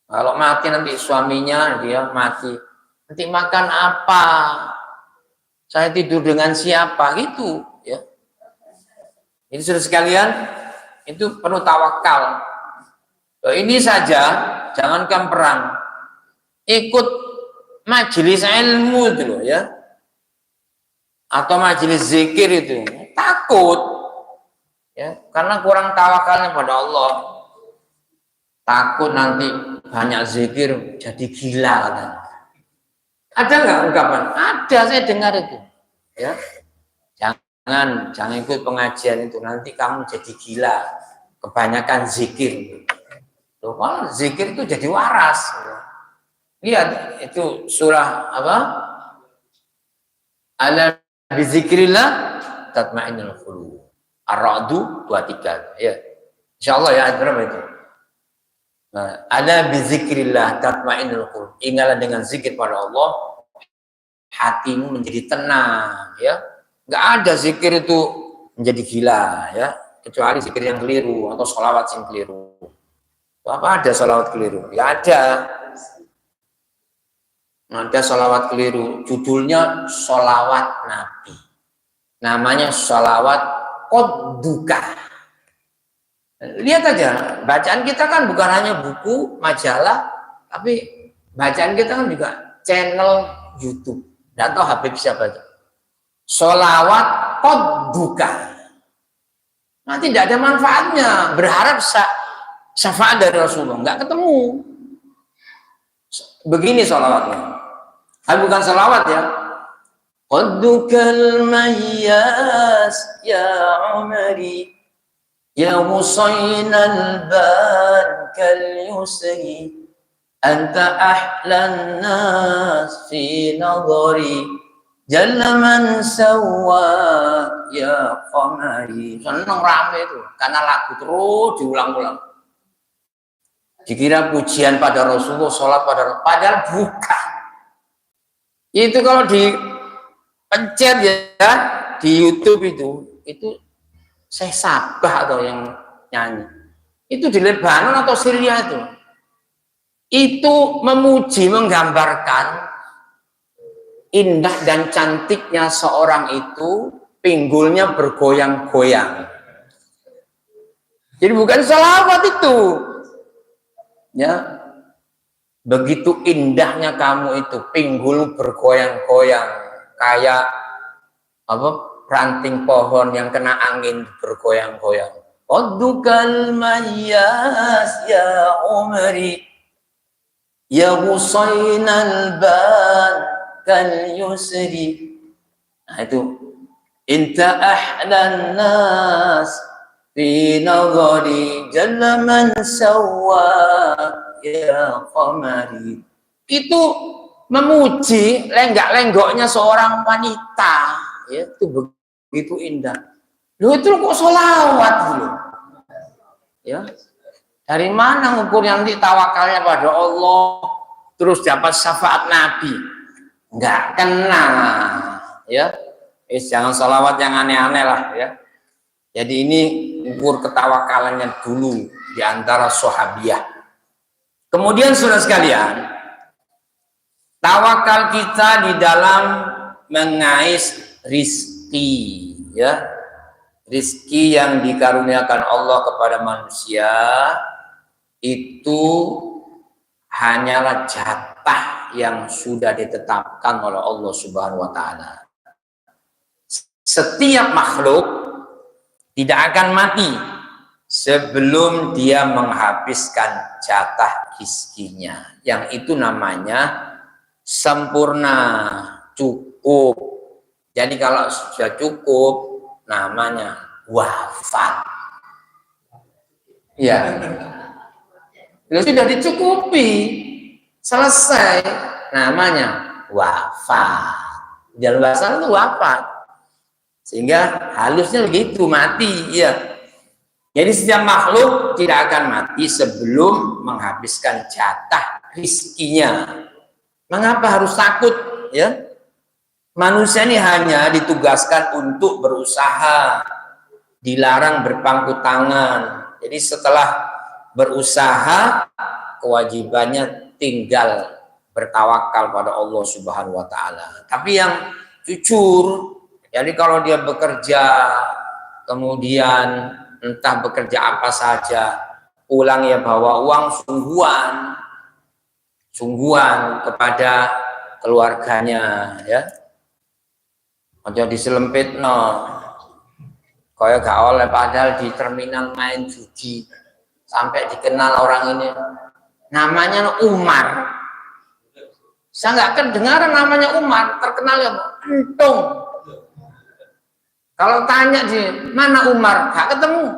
Kalau mati nanti suaminya dia mati, nanti makan apa? Saya tidur dengan siapa? Gitu, ya. Ini sudah sekalian, itu penuh tawakal. Ini saja, jangankan perang, ikut majelis ilmu itu loh, ya, atau majelis zikir itu takut, ya, karena kurang tawakalnya pada Allah. Takut nanti banyak zikir jadi gila, kan? Ada nggak ungkapan? Ada, saya dengar itu, ya. Jangan ikut pengajian itu, nanti kamu jadi gila, kebanyakan zikir. Loh, kalau zikir itu jadi waras. Lihat itu surah apa? Ala bizikrillah tatma'innul qulub. Ar-Ra'd 23, ya. Insyaallah ya, berapa itu? Nah, ala bizikrillah tatma'innul qulub. Ingatlah dengan zikir pada Allah, hatimu menjadi tenang, ya. Enggak ada zikir itu menjadi gila, ya, kecuali zikir yang keliru atau sholawat yang keliru. Apa ada sholawat keliru? Ya ada. Ada sholawat keliru, judulnya sholawat Nabi, namanya sholawat Qodduka. Lihat aja, bacaan kita kan bukan hanya buku, majalah, tapi bacaan kita kan juga channel YouTube. Tidak tahu Habib siapa itu. Sholawat Qodduka. Nanti tidak ada manfaatnya, berharap syafaat dari Rasulullah, nggak ketemu. Begini sholawatnya. Bukan sholawat, ya. Qaddukal mayyas ya umari ya husainal ban kal yusri anta ahlan nas fi nadhari jalla man sawwa ya qamari. Seneng rame itu karena lagu terus diulang-ulang. Dikira pujian pada Rasulullah, sholat pada Rasulullah, padahal bukan. Itu kalau dipencet, ya, di YouTube itu saya Sabah atau yang nyanyi. Itu di Lebanon atau Syria itu. Itu memuji, menggambarkan indah dan cantiknya seorang itu, pinggulnya bergoyang-goyang. Jadi bukan sholawat itu. Ya, begitu indahnya kamu itu, pinggul bergoyang-goyang kayak apa, ranting pohon yang kena angin bergoyang-goyang. Qaddukal mayyas ya umri ya husainal ban kal yusri. Nah itu, inta ahlan nas fi nadhari jalla man sawwa ya qamari. Itu memuji lenggak-lenggoknya seorang wanita, ya, itu begitu indah. Loh, itu kok sholawat dulu, ya. Dari mana ngukurnya nanti tawakalnya pada Allah terus dapat syafaat Nabi? Enggak kena, ya. Jangan sholawat yang aneh-aneh lah, ya. Jadi ini ukur ketawakalannya dulu di antara sahabiah. Kemudian saudara sekalian, Tawakal kita di dalam mengais rizki, ya, rizki yang dikaruniakan Allah kepada manusia itu hanyalah jatah yang sudah ditetapkan oleh Allah Subhanahu wa taala. Setiap makhluk tidak akan mati sebelum dia menghabiskan jatah rizkinya. Yang itu namanya sempurna, cukup. Jadi kalau sudah cukup namanya wafat. Ya, itu sudah dicukupi, selesai, namanya wafat. Dalam bahasa itu wafat. Sehingga halusnya begitu, mati. Ya. Jadi setiap makhluk tidak akan mati sebelum menghabiskan jatah rizkinya. Mengapa harus takut? Ya, manusia ini hanya ditugaskan untuk berusaha, dilarang berpangku tangan. Jadi setelah berusaha, kewajibannya tinggal bertawakal pada Allah Subhanahu wa taala. Tapi yang jujur, jadi kalau dia bekerja, kemudian entah bekerja apa saja, pulang ya bawa uang sungguhan kepada keluarganya, ya. Aja diselempit no. Kaya gak oleh, padahal di terminal main judi sampai dikenal orang ini. Namanya Umar. Saya nggak kedengaran namanya Umar, terkenal ya Entung. Kalau tanya di mana Umar, gak ketemu.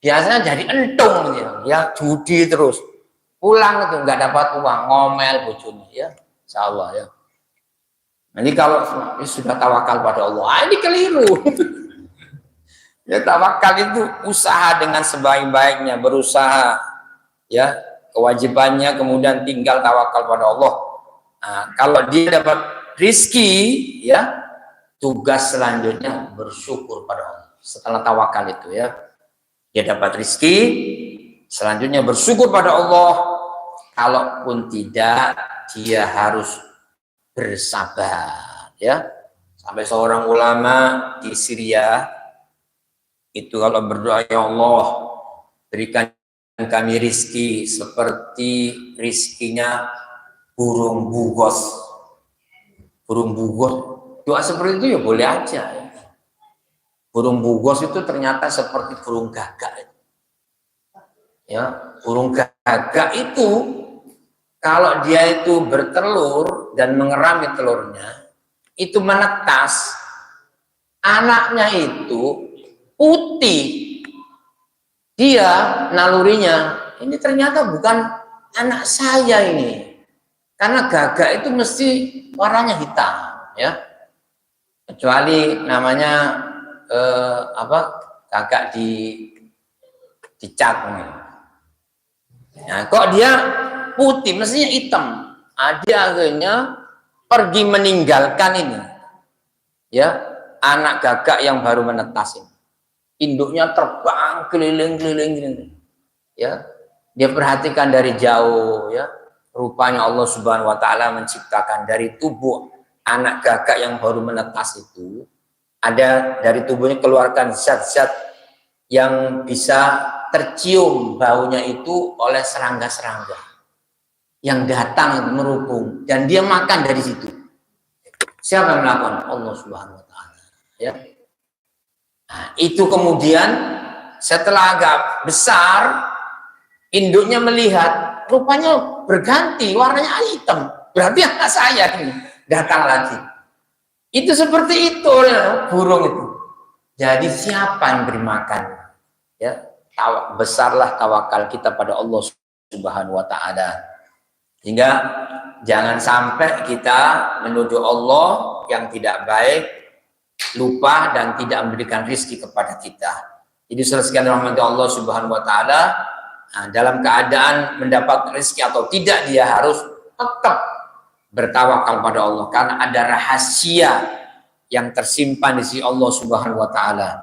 Biasanya jadi Entung gitu. Ya judi terus. Pulang itu nggak dapat uang, ngomel bojone, ya. Insyaallah, ya. Jadi kalau sudah tawakal pada Allah, ini keliru. Ya, tawakal itu usaha dengan sebaik-baiknya, berusaha, ya, kewajibannya, kemudian tinggal tawakal pada Allah. Nah, kalau dia dapat rizki, ya, tugas selanjutnya bersyukur pada Allah. Setelah tawakal itu, ya, dia dapat rizki, selanjutnya bersyukur pada Allah. Kalaupun tidak, dia harus bersabar, ya. Sampai seorang ulama di Syria itu kalau berdoa, ya Allah, berikan kami rizki seperti rizkinya burung bugos. Burung bugos, doa seperti itu ya boleh aja, ya. Burung bugos itu ternyata seperti burung gagak, ya. Burung gagak itu kalau dia itu bertelur dan mengerami telurnya, itu menetas, anaknya itu putih. Dia nalurinya, ini ternyata bukan anak saya ini. Karena gagak itu mesti warnanya hitam, ya. Kecuali namanya gagak dicat. Nah, kok dia putih, mestinya hitam. Dia akhirnya pergi meninggalkan ini, ya, anak gagak yang baru menetas ini. Induknya terbang keliling-keliling, ya. Dia perhatikan dari jauh, ya. Rupanya Allah Subhanahu wa taala menciptakan dari tubuh anak gagak yang baru menetas itu, ada dari tubuhnya keluarkan zat-zat yang bisa tercium baunya itu oleh serangga-serangga yang datang merubung, dan dia makan dari situ. Siapa yang melakukan? Allah Subhanahu wa taala, ya. Nah, itu kemudian setelah agak besar, induknya melihat rupanya berganti, warnanya hitam. Berarti anak saya ini datang lagi. Itu seperti itu burung itu. Jadi siapa yang beri makan? Ya, besarlah tawakal kita pada Allah Subhanahu wa taala. Sehingga jangan sampai kita menuduh Allah yang tidak baik, lupa dan tidak memberikan rizki kepada kita. Jadi selesaikan rahmat Allah Subhanahu wa taala, nah, dalam keadaan mendapat rizki atau tidak, dia harus tetap bertawakal pada Allah karena ada rahasia yang tersimpan di sisi Allah Subhanahu wa taala.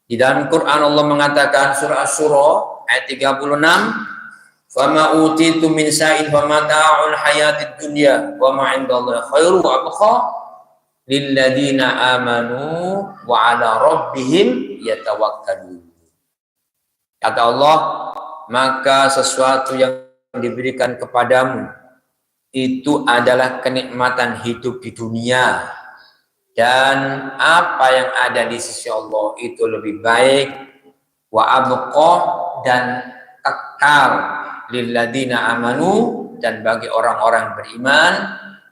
Di dalam Quran Allah mengatakan surah Asy-Syura ayat 36, Fama utitu min sa'in famata'ul hayatid dunya wa ma 'indallahi khairu wa abqa lil ladzina amanu wa 'ala rabbihim yatawakkalun. Kata Allah, maka sesuatu yang diberikan kepadamu itu adalah kenikmatan hidup di dunia, dan apa yang ada di sisi Allah itu lebih baik, wa abqa, dan kekal, lilladzina amanu, dan bagi orang-orang beriman,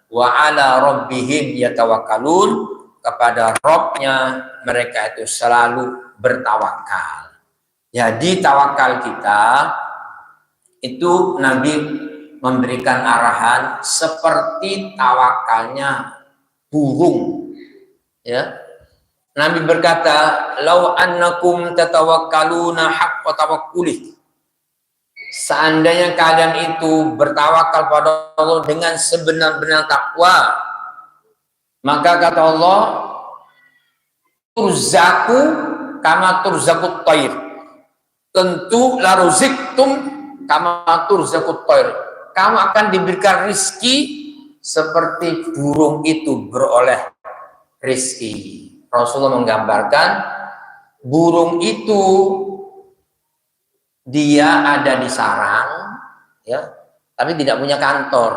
wa ala rabbihim yatawakkalun, kepada Rabbnya mereka itu selalu bertawakal. Jadi tawakal kita itu Nabi memberikan arahan seperti tawakalnya burung, ya. Nabi berkata, "Lau annakum tatawakkaluna haqqa tawakkuli." Seandainya kalian itu bertawakal pada Allah dengan sebenar-benar takwa, maka kata Allah, turzaku kama turzakut thair. Tentu la ruziktum kama turzakut thair. Kamu akan diberikan rizki seperti burung itu beroleh rizki. Rasulullah menggambarkan burung itu dia ada di sarang, ya, tapi tidak punya kantor,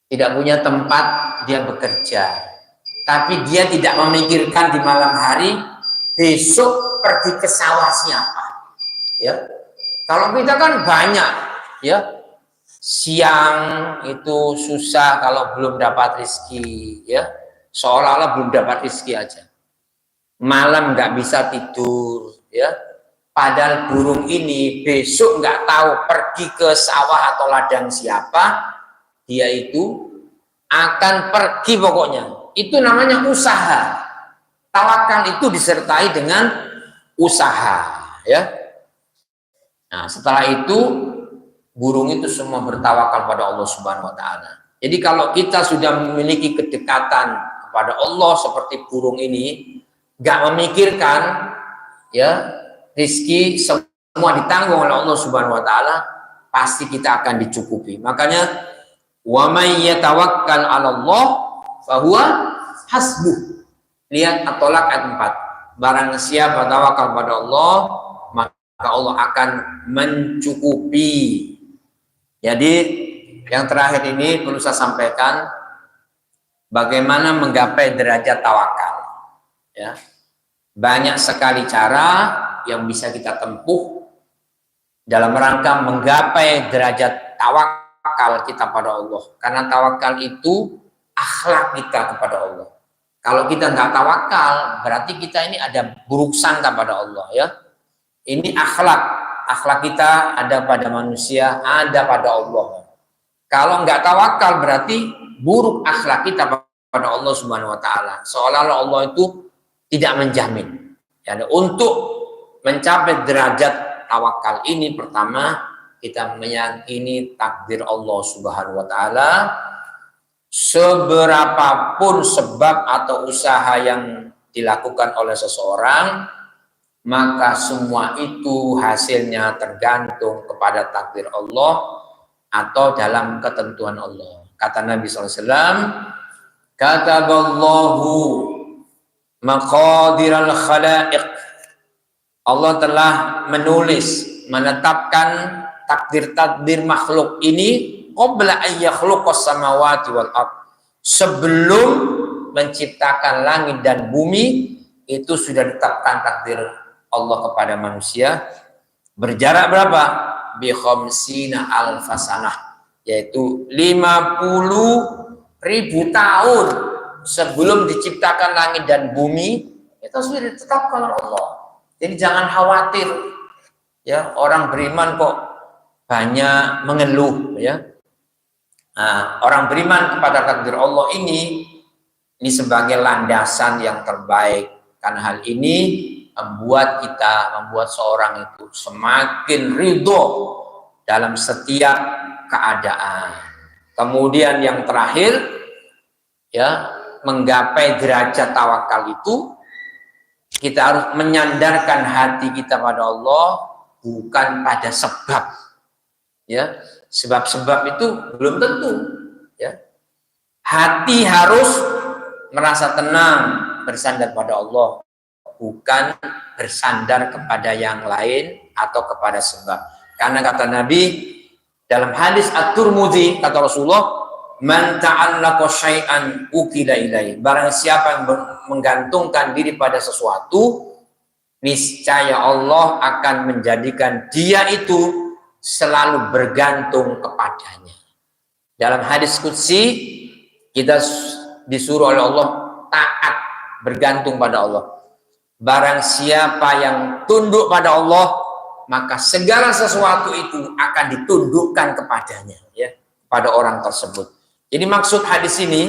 tidak punya tempat dia bekerja. Tapi dia tidak memikirkan di malam hari besok pergi ke sawah siapa, ya. Kalau kita kan banyak, ya, siang itu susah kalau belum dapat rezeki, ya, seolah-olah belum dapat rezeki aja. Malam nggak bisa tidur, ya. Padahal burung ini besok nggak tahu pergi ke sawah atau ladang siapa, dia itu akan pergi pokoknya. Itu namanya usaha. Tawakal itu disertai dengan usaha, ya. Nah, setelah itu burung itu semua bertawakal pada Allah Subhanahu wa taala. Jadi kalau kita sudah memiliki kedekatan kepada Allah seperti burung ini, nggak memikirkan, ya, rizki semua ditanggung oleh Allah Subhanahu wa taala, pasti kita akan dicukupi. Makanya wa may yatawakkal 'ala Allah fa huwa hasbuh. Lihat At-Tolak ayat 4. Barang siapa tawakal pada Allah, maka Allah akan mencukupi. Jadi yang terakhir ini perlu saya sampaikan bagaimana menggapai derajat tawakal, ya. Banyak sekali cara yang bisa kita tempuh dalam rangka menggapai derajat tawakal kita pada Allah. Karena tawakal itu akhlak kita kepada Allah. Kalau kita nggak tawakal, berarti kita ini ada buruk sangka pada Allah, ya. Ini akhlak kita ada pada manusia, ada pada Allah. Kalau nggak tawakal berarti buruk akhlak kita pada Allah Subhanahu wa taala. Seolah-olah Allah itu tidak menjamin. Ya, untuk mencapai derajat tawakal ini, pertama kita meyakini takdir Allah Subhanahu wa taala. Seberapapun sebab atau usaha yang dilakukan oleh seseorang, maka semua itu hasilnya tergantung kepada takdir Allah atau dalam ketentuan Allah. Kata Nabi SAW, kataballahu maqadiral khalaiq. Allah telah menulis, menetapkan takdir-takdir makhluk ini qabla an yakhluqas samawati wal ardh. Sebelum menciptakan langit dan bumi, itu sudah ditetapkan takdir Allah kepada manusia. Berjarak berapa? Bi khamsina alfasanah, yaitu 50.000 tahun sebelum diciptakan langit dan bumi, itu sudah ditetapkan oleh Allah. Jadi jangan khawatir, ya, orang beriman kok banyak mengeluh, ya. Nah, orang beriman kepada takdir Allah ini sebagai landasan yang terbaik. Karena hal ini membuat seorang itu semakin ridho dalam setiap keadaan. Kemudian yang terakhir, ya, menggapai derajat tawakal itu kita harus menyandarkan hati kita pada Allah, bukan pada sebab. Ya, sebab-sebab itu belum tentu. Ya, hati harus merasa tenang, bersandar pada Allah, bukan bersandar kepada yang lain atau kepada sebab. Karena kata Nabi dalam hadis At-Tirmidzi, kata Rasulullah, man ta'allaqa syai'an ukila ilaihi. Barang siapa yang menggantungkan diri pada sesuatu, niscaya Allah akan menjadikan dia itu selalu bergantung kepadanya. Dalam hadis qudsi, kita disuruh oleh Allah taat, bergantung pada Allah. Barang siapa yang tunduk pada Allah, maka segala sesuatu itu akan ditundukkan kepadanya, ya, pada orang tersebut. Jadi maksud hadis ini,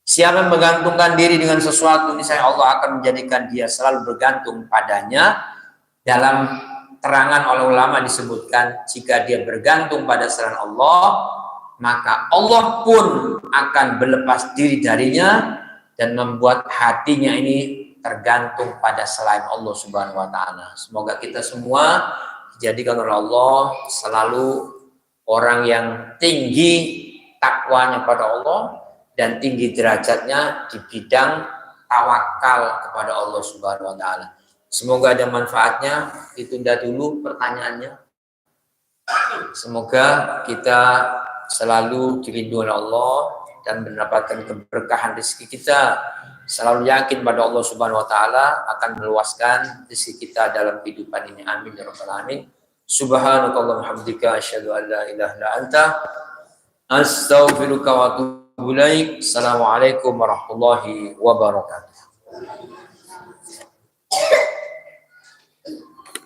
siapa yang menggantungkan diri dengan sesuatu, niscaya Allah akan menjadikan dia selalu bergantung padanya. Dalam terangan oleh ulama disebutkan, jika dia bergantung pada selain Allah, maka Allah pun akan berlepas diri darinya dan membuat hatinya ini tergantung pada selain Allah Subhanahu wa Ta'ala. Semoga kita semua dijadikan oleh Allah selalu orang yang tinggi takwanya pada Allah dan tinggi derajatnya di bidang tawakal kepada Allah Subhanahu wa Ta'ala. Semoga ada manfaatnya. Ditunda dulu pertanyaannya. Semoga kita selalu dilindungi oleh Allah dan mendapatkan keberkahan rezeki kita. Selalu yakin pada Allah Subhanahu wa Ta'ala akan meluaskan rezeki kita dalam kehidupan ini. Amin ya rabbal alamin. Subhanakallahumma hamdika asyhadu an la ilaha illa anta astaghfiruka wa atubu ilaik. Assalamualaikum warahmatullahi wabarakatuh.